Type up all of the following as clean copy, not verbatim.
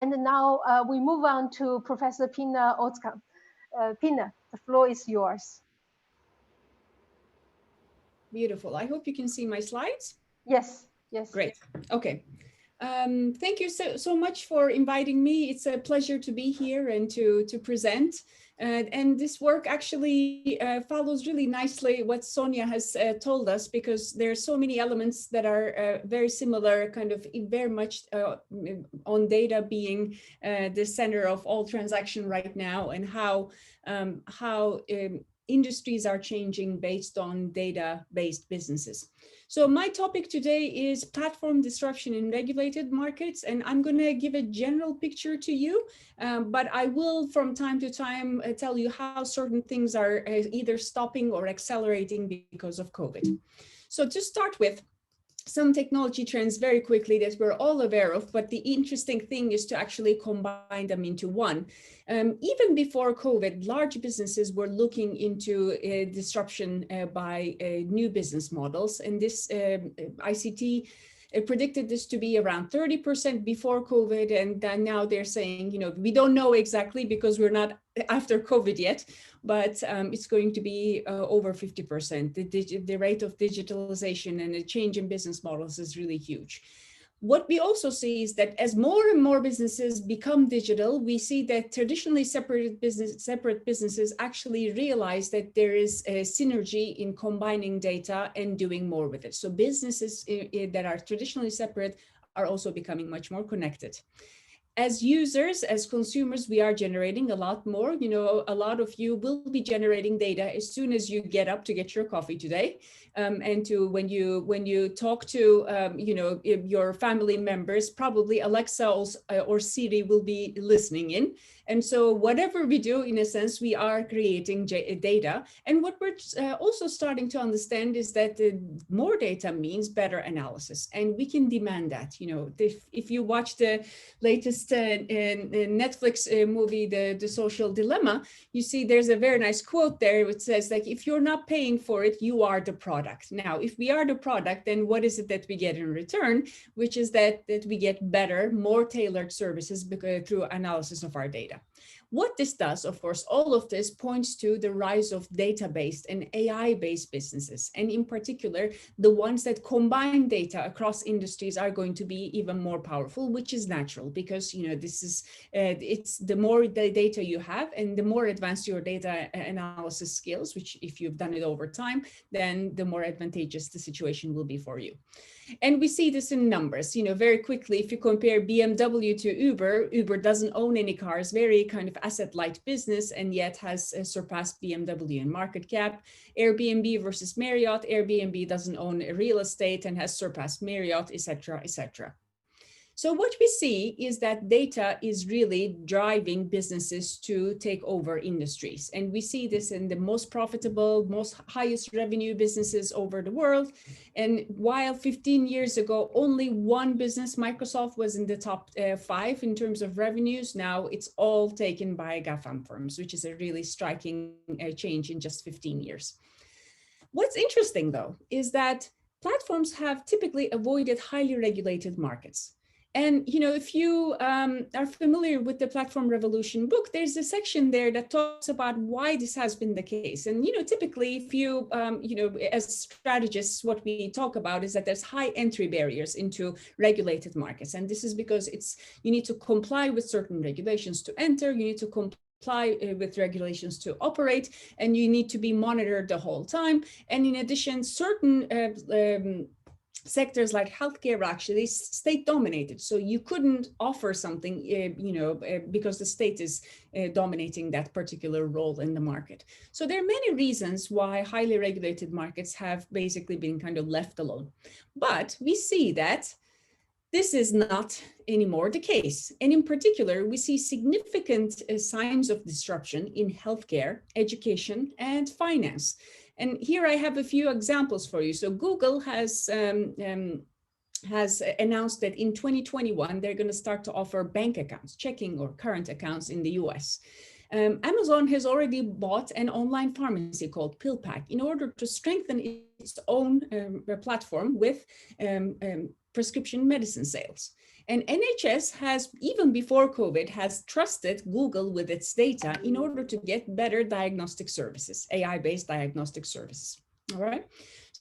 And now we move on to Professor Pinar Ozcan. Pinar, the floor is yours. Beautiful. I hope you can see my slides. Yes, yes. Great. Okay. Thank you so much for inviting me. It's a pleasure to be here and to present. And this work actually follows really nicely what Sonia has told us, because there are so many elements that are very similar, kind of very much on data being the center of all transaction right now, and how industries are changing based on data-based businesses. So my topic today is platform disruption in regulated markets, and I'm going to give a general picture to you, but I will from time to time tell you how certain things are either stopping or accelerating because of COVID. So to start with, some technology trends very quickly that we're all aware of, but the interesting thing is to actually combine them into one. Even before COVID, large businesses were looking into disruption by new business models, and this ICT predicted this to be around 30% before COVID, and then now they're saying, we don't know exactly because we're not after COVID yet, but it's going to be over 50%. The rate of digitalization and the change in business models is really huge. What we also see is that as more and more businesses become digital, we see that traditionally separate businesses actually realize that there is a synergy in combining data and doing more with it. So businesses that are traditionally separate are also becoming much more connected. As users, as consumers, we are generating a lot more. A lot of you will be generating data as soon as you get up to get your coffee today, and to when you talk to your family members, probably Alexa or Siri will be listening in. And so whatever we do, in a sense, we are creating data. And what we're also starting to understand is that more data means better analysis, and we can demand that. If you watch the latest Netflix movie, the Social Dilemma, you see there's a very nice quote there which says, like, if you're not paying for it, you are the product. Now, if we are the product, then what is it that we get in return? Which is that we get better, more tailored services through analysis of our data. What this does, of course, all of this points to the rise of data-based and AI-based businesses. And in particular, the ones that combine data across industries are going to be even more powerful, which is natural because, this is, it's the more the data you have and the more advanced your data analysis skills, which if you've done it over time, then the more advantageous the situation will be for you. And we see this in numbers, very quickly. If you compare BMW to Uber doesn't own any cars, very kind of asset-light business, and yet has surpassed BMW in market cap. Airbnb versus Marriott, Airbnb doesn't own real estate and has surpassed Marriott, etc., etc. So what we see is that data is really driving businesses to take over industries. And we see this in the most profitable, most highest revenue businesses over the world. And while 15 years ago, only one business, Microsoft, was in the top 5 in terms of revenues, now it's all taken by GAFAM firms, which is a really striking change in just 15 years. What's interesting, though, is that platforms have typically avoided highly regulated markets. And, if you are familiar with the Platform Revolution book, there's a section there that talks about why this has been the case. And, typically, if you, as strategists, what we talk about is that there's high entry barriers into regulated markets. And this is because you need to comply with certain regulations to enter, you need to comply with regulations to operate, and you need to be monitored the whole time. And in addition, certain sectors like healthcare are actually state dominated. So you couldn't offer something, because the state is dominating that particular role in the market. So there are many reasons why highly regulated markets have basically been kind of left alone. But we see that this is not anymore the case. And in particular, we see significant signs of disruption in healthcare, education, and finance. And here I have a few examples for you. So Google has announced that in 2021, they're going to start to offer bank accounts, checking or current accounts in the US. Amazon has already bought an online pharmacy called PillPack in order to strengthen its own platform with prescription medicine sales. And NHS has, even before COVID, has trusted Google with its data in order to get better diagnostic services, AI-based diagnostic services. All right.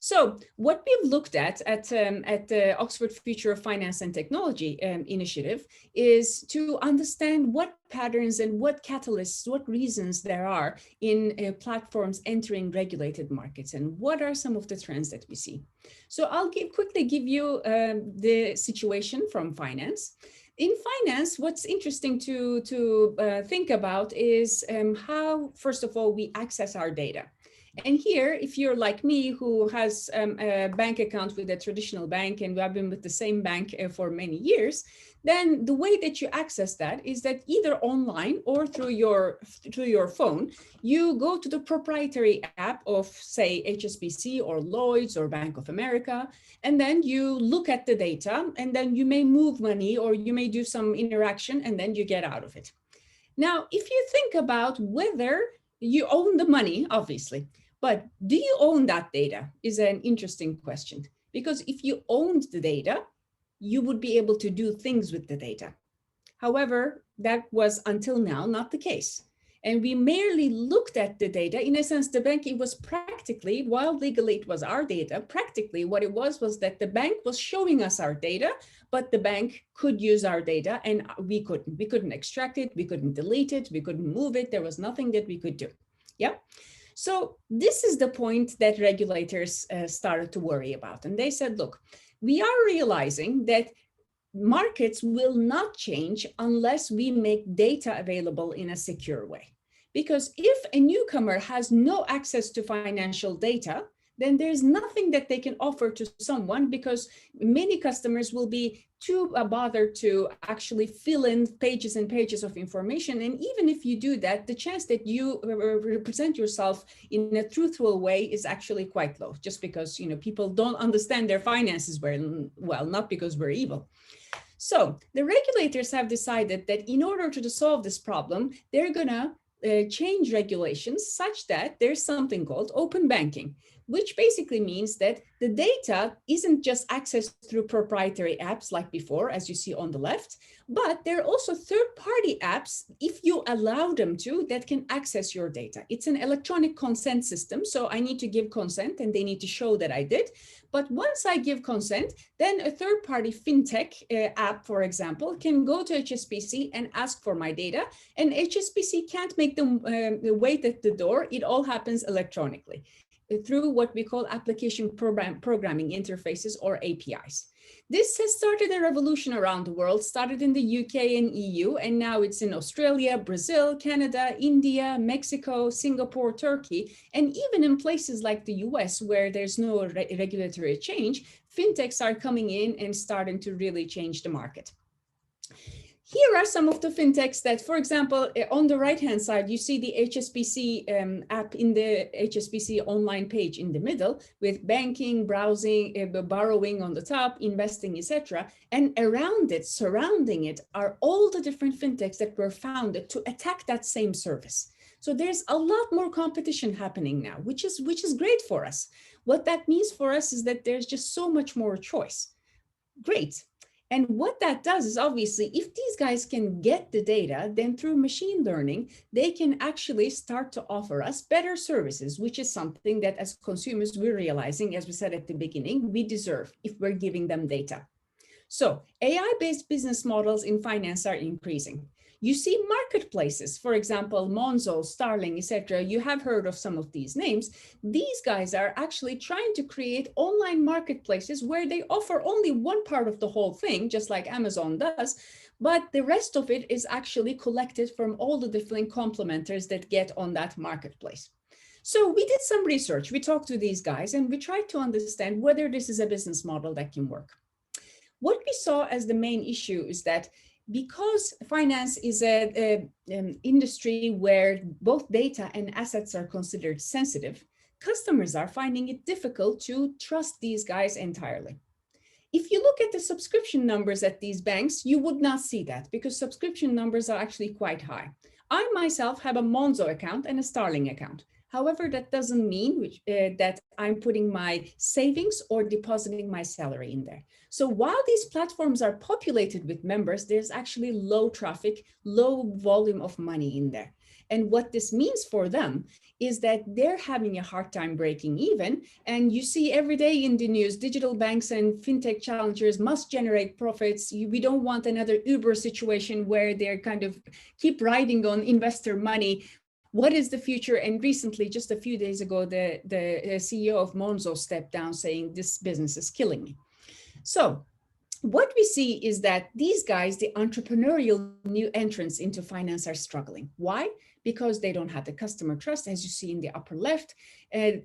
So what we've looked at the Oxford Future of Finance and Technology initiative is to understand what patterns and what catalysts, what reasons there are in platforms entering regulated markets, and what are some of the trends that we see. So I'll quickly give you the situation from finance. In finance, what's interesting to think about is how, first of all, we access our data. And here, if you're like me, who has a bank account with a traditional bank, and I've been with the same bank for many years, then the way that you access that is that either online or through your phone, you go to the proprietary app of, say, HSBC or Lloyd's or Bank of America, and then you look at the data, and then you may move money or you may do some interaction, and then you get out of it. Now, if you think about whether you own the money, obviously, but do you own that data is an interesting question. Because if you owned the data, you would be able to do things with the data. However, that was until now not the case. And we merely looked at the data. In a sense, the bank, it was practically, while legally it was our data, practically what it was that the bank was showing us our data, but the bank could use our data and we couldn't. We couldn't extract it, we couldn't delete it, we couldn't move it. There was nothing that we could do. Yeah. So this is the point that regulators started to worry about. And they said, look, we are realizing that markets will not change unless we make data available in a secure way. Because if a newcomer has no access to financial data, then there's nothing that they can offer to someone, because many customers will be too bothered to actually fill in pages and pages of information. And even if you do that, the chance that you represent yourself in a truthful way is actually quite low, just because people don't understand their finances very well, not because we're evil. So the regulators have decided that in order to solve this problem, they're gonna change regulations such that there's something called open banking, which basically means that the data isn't just accessed through proprietary apps like before, as you see on the left, but there are also third-party apps, if you allow them to, that can access your data. It's an electronic consent system, so I need to give consent and they need to show that I did. But once I give consent, then a third-party fintech app, for example, can go to HSBC and ask for my data, and HSBC can't make them wait at the door. It all happens electronically through what we call application programming interfaces, or APIs. This has started a revolution around the world, started in the UK and EU, and now it's in Australia, Brazil, Canada, India, Mexico, Singapore, Turkey, and even in places like the US, where there's no regulatory change, fintechs are coming in and starting to really change the market. Here are some of the fintechs that, for example, on the right-hand side, you see the HSBC app in the HSBC online page in the middle, with banking, browsing, borrowing on the top, investing, etc. And around it, surrounding it, are all the different fintechs that were founded to attack that same service. So there's a lot more competition happening now, which is great for us. What that means for us is that there's just so much more choice. Great. And what that does is, obviously, if these guys can get the data, then through machine learning, they can actually start to offer us better services, which is something that as consumers, we're realizing, as we said at the beginning, we deserve if we're giving them data. So AI-based business models in finance are increasing. You see marketplaces, for example, Monzo, Starling, etc. You have heard of some of these names. These guys are actually trying to create online marketplaces where they offer only one part of the whole thing, just like Amazon does, but the rest of it is actually collected from all the different complementers that get on that marketplace. So we did some research. We talked to these guys and we tried to understand whether this is a business model that can work. What we saw as the main issue is that because finance is an industry where both data and assets are considered sensitive, customers are finding it difficult to trust these guys entirely. If you look at the subscription numbers at these banks, you would not see that, because subscription numbers are actually quite high. I myself have a Monzo account and a Starling account. However, that doesn't mean that I'm putting my savings or depositing my salary in there. So while these platforms are populated with members, there's actually low traffic, low volume of money in there. And what this means for them is that they're having a hard time breaking even. And you see every day in the news, digital banks and fintech challengers must generate profits. We don't want another Uber situation where they're kind of keep riding on investor money. What is the future? And recently, just a few days ago, the CEO of Monzo stepped down saying this business is killing me. So what we see is that these guys, the entrepreneurial new entrants into finance, are struggling. Why? Because they don't have the customer trust, as you see in the upper left.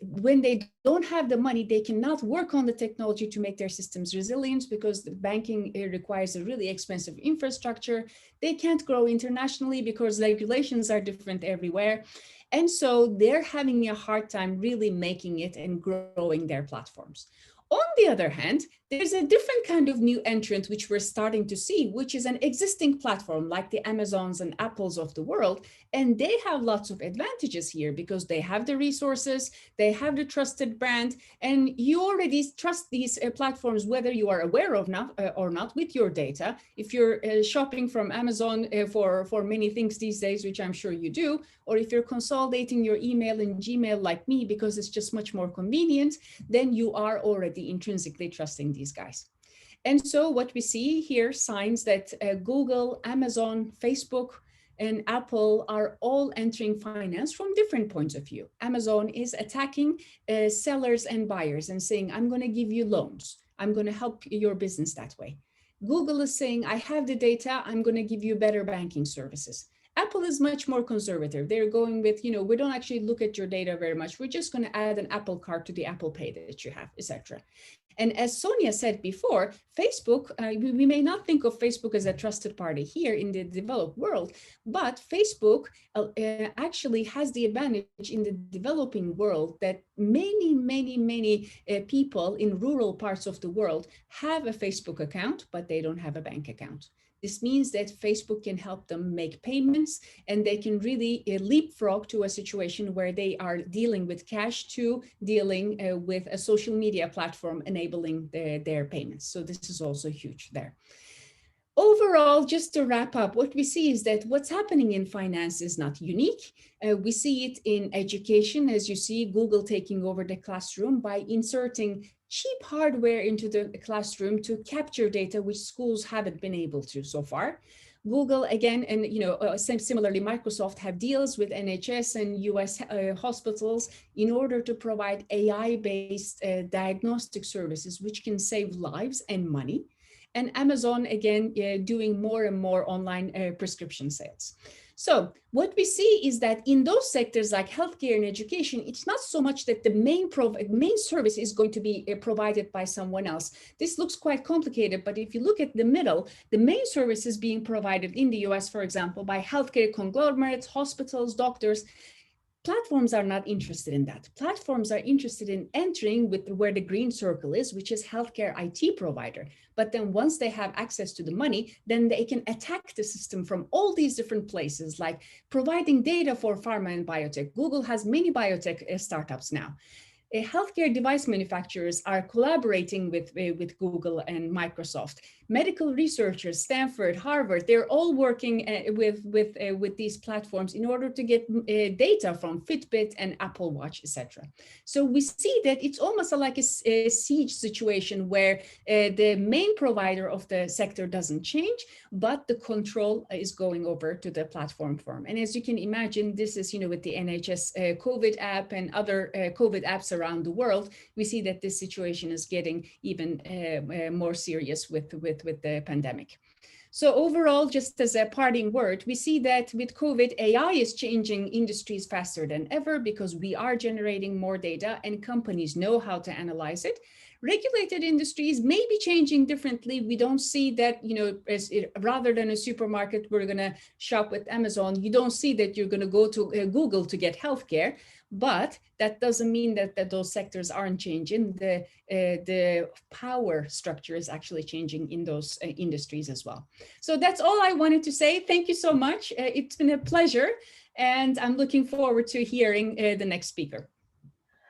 When they don't have the money, they cannot work on the technology to make their systems resilient because the banking requires a really expensive infrastructure. They can't grow internationally because regulations are different everywhere. And so they're having a hard time really making it and growing their platforms. On the other hand, there's a different kind of new entrant, which we're starting to see, which is an existing platform like the Amazons and Apples of the world. And they have lots of advantages here because they have the resources, they have the trusted brand, and you already trust these platforms, whether you are aware of or not with your data. If you're shopping from Amazon for many things these days, which I'm sure you do, or if you're consolidating your email in Gmail like me because it's just much more convenient, then you are already intrinsically trusting these guys. And so what we see here, signs that Google, Amazon, Facebook, and Apple are all entering finance from different points of view. Amazon is attacking sellers and buyers and saying, I'm going to give you loans. I'm going to help your business that way. Google is saying, I have the data. I'm going to give you better banking services. Apple is much more conservative. They're going with, we don't actually look at your data very much. We're just going to add an Apple card to the Apple Pay that you have, etc. And as Sonia said before, Facebook, we may not think of Facebook as a trusted party here in the developed world, but Facebook actually has the advantage in the developing world that many people in rural parts of the world have a Facebook account, but they don't have a bank account. This means that Facebook can help them make payments and they can really leapfrog to a situation where they are dealing with cash to dealing with a social media platform enabling their payments. So this is also huge there. Overall, just to wrap up, what we see is that what's happening in finance is not unique. We see it in education, as you see Google taking over the classroom by inserting cheap hardware into the classroom to capture data which schools haven't been able to so far. Google again, and similarly, Microsoft have deals with NHS and US hospitals in order to provide AI-based diagnostic services which can save lives and money. And Amazon, again, doing more and more online prescription sales. So what we see is that in those sectors like healthcare and education, it's not so much that the main service is going to be provided by someone else. This looks quite complicated, but if you look at the middle, the main service is being provided in the US, for example, by healthcare conglomerates, hospitals, doctors. Platforms are not interested in that. Platforms are interested in entering with where the green circle is, which is healthcare IT provider. But then once they have access to the money, then they can attack the system from all these different places, like providing data for pharma and biotech. Google has many biotech startups now. Healthcare device manufacturers are collaborating with Google and Microsoft. Medical researchers, Stanford, Harvard, they're all working with these platforms in order to get data from Fitbit and Apple Watch, etc. So we see that it's almost like a siege situation where the main provider of the sector doesn't change, but the control is going over to the platform firm. And as you can imagine, this is, with the NHS COVID app and other COVID apps around the world, we see that this situation is getting even more serious with the pandemic. So overall, just as a parting word, we see that with COVID, AI is changing industries faster than ever because we are generating more data and companies know how to analyze it. Regulated industries may be changing differently. We don't see that, rather than a supermarket, we're going to shop with Amazon. You don't see that you're going to go to Google to get healthcare. But that doesn't mean that those sectors aren't changing. The power structure is actually changing in those industries as well. So that's all I wanted to say. Thank you so much. It's been a pleasure. and I'm looking forward to hearing the next speaker.